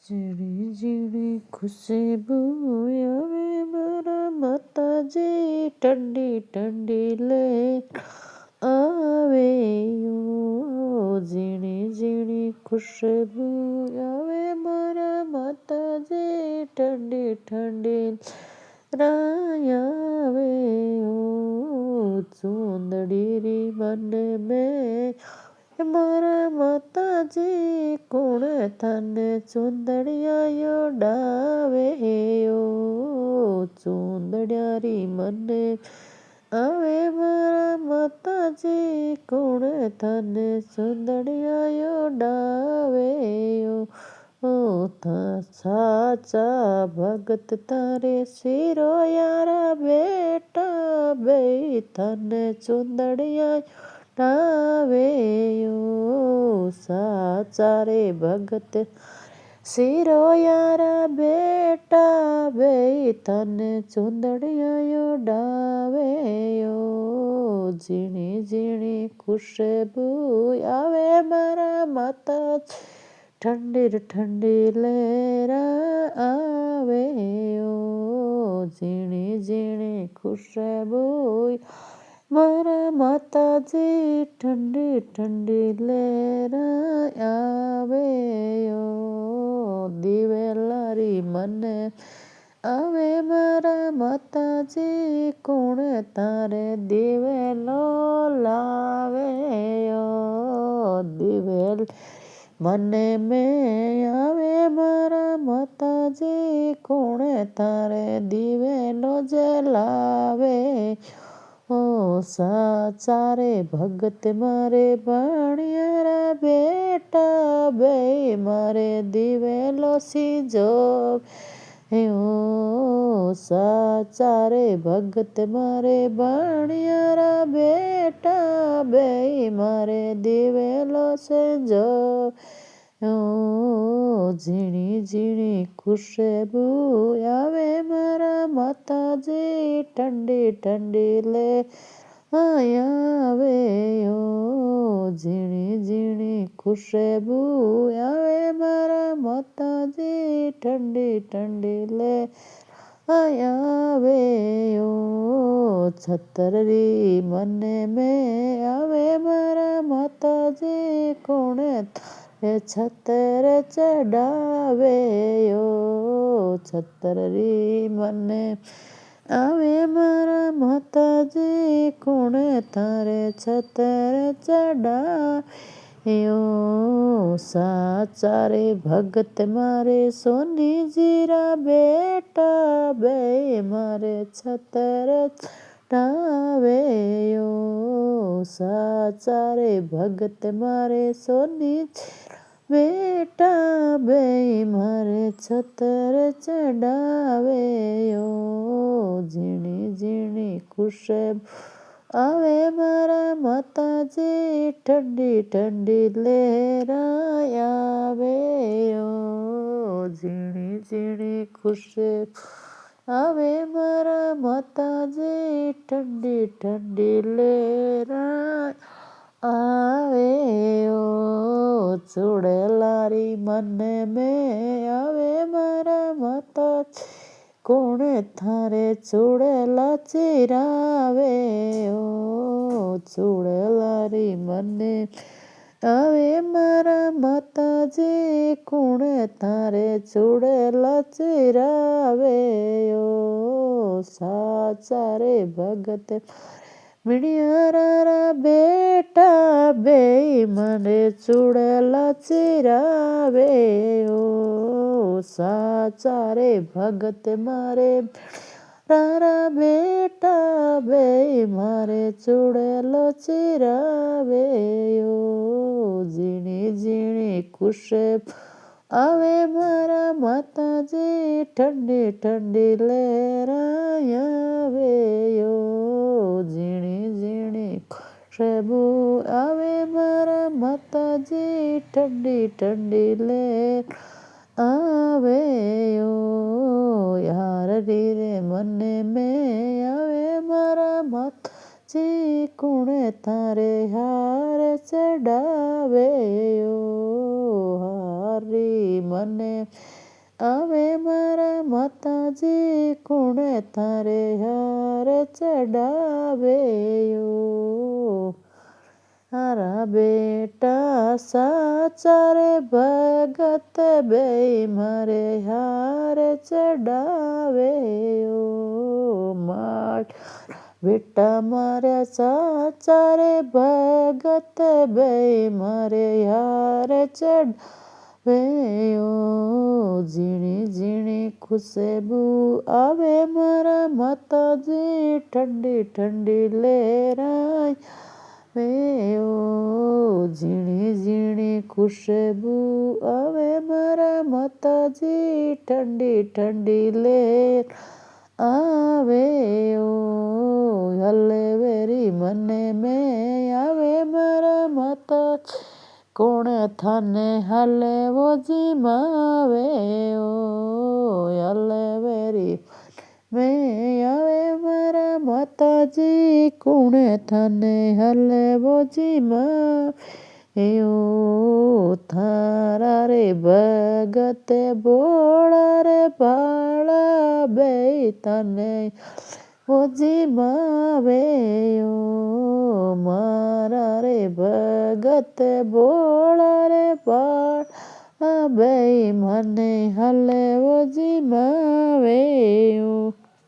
ઝીણી ઝીણી ખુશ્બુ આવે મારા માતાજી, ઠંડી ઠંડી લે આવે ઝીણી ઝીણી ખુશ્બુ આવે મારા માતાજી, ઠંડી ઠંડી રાય આવે ચૂંદડી રી મને મેં મારા માતાજી, કોણ તને ચૂંદડિયા ડાવે ચૂંદડિયારી મને આવે મારા માતાજી, કોણ તને ચૂંદડિયા ડાવે સાચા ભગત તારે શિરો યારા બેટા બે તને ચૂંદડિયા ડાવે સાચા રે ભગત શિરો યારા બેટા બે તને ચૂંદડિયા ડાવે ઝીણી ઝીણી ખુશ્બુ આવે મારા માતા, ઠંડી ઠંડી લહેરા આવે ઝીણી ઝીણી ખુશ્બુ મારા માતાજી, ઠંડી ઠંડી લહેરા આવે દિવેલારી મને આવે મારા માતાજી, કોણ તારે દિવેલો લાવે દિવેલ મને મેં આવે મારા માતાજી, કોણ તારે દિવેલો જલાવે સાચા રે ભગત મારે ભણિયારા બેટા બે મારે દિવેલો સીજો સાચા રે ભગત મારે ભણિયારા બેટા બે મારે દિવેલો સીજો ઝીણી ઝીણી ખુશ્બુ આવે મારા માતાજી, ઠંડી ઠંડી લે આવે ઝીણી ઝીણી ખુશ્બુ આવે મારા માતાજી, ઠંડી ઠંડી લે આવે છતરી મને મેં આવે મારા માતાજી, કોણ છતર ચડાવે છતરી મને આવે મારા માતાજી, કોણ તારે છતર ચડાવે સાચા રે ભગત મારે સોની જીરા બેટા બે મારે છતર ચડાવે સાચા રે ભગત મારે સોની બેટા બે મારે છતર ચડાવે ઝીણી ઝીણી ખુશ્બુ આવે મારા માતાજી, ઠંડી ઠંડી લહેરા આવે ઝીણી ઝીણી ખુશ્બુ આવે મારા માતાજી, ઠંડી ઠંડી લહેરા આવે ચૂડેલારી મને મેં આવે મારા માતાજી, કોણ થારે ચૂડેલા ચિરાવે ચૂડેલારી મને આવે મારા માતાજી, કોણ તારે ચૂડેલા ચિરાવે સાચા રે ભગત મિણિયારા બેટા બે મને ચૂડેલા ચિરાવે સાચા રે ભગત મારે તારા બેટા બે મારે ચૂડેલો ચિરાવે ઝીણી ઝીણી ખુશ્બુ આવે મારા માતાજી, ઠંડી ઠંડી લહેરા આવે ઝીણી ઝીણી ખુશ્બુ આવે મારા માતાજી, ઠંડી ઠંડી લહેરા આવે યાર રે મને મેં આવે મારા માતાજી, કોણ તારે હાર ચડાવે હારી મને આવે મારા માતાજી કોણે તારે હાર ચડાવે હારા બેટા સાચા રે ભગત બે મારે હાર ચડાવે બેટા મારા સાચા રે ભગત બે મારે હાર ચડાવે ઝીણી ઝીણી ખુશબુ આવે મારા માતાજી ઠંડી ઠંડી લહેરાય ઝીણી ઝીણી ખુશબુ આવે મારા માતાજી ઠંડી ઠંડી લહેર આવે હલે વેરી મને મેં આવે મારા માતાજી કોણ થાને હાલે વોજી માવે હલે વેરી મેં આવે મારા માતાજી કોણે થાને હાલે વોજી માવે થારા રે ભગતે બોળા રે ભાળા બે તને વોજી માવે મારા રે ભગત બોળા રે ભાળા બે મને હાલે વોજી માવે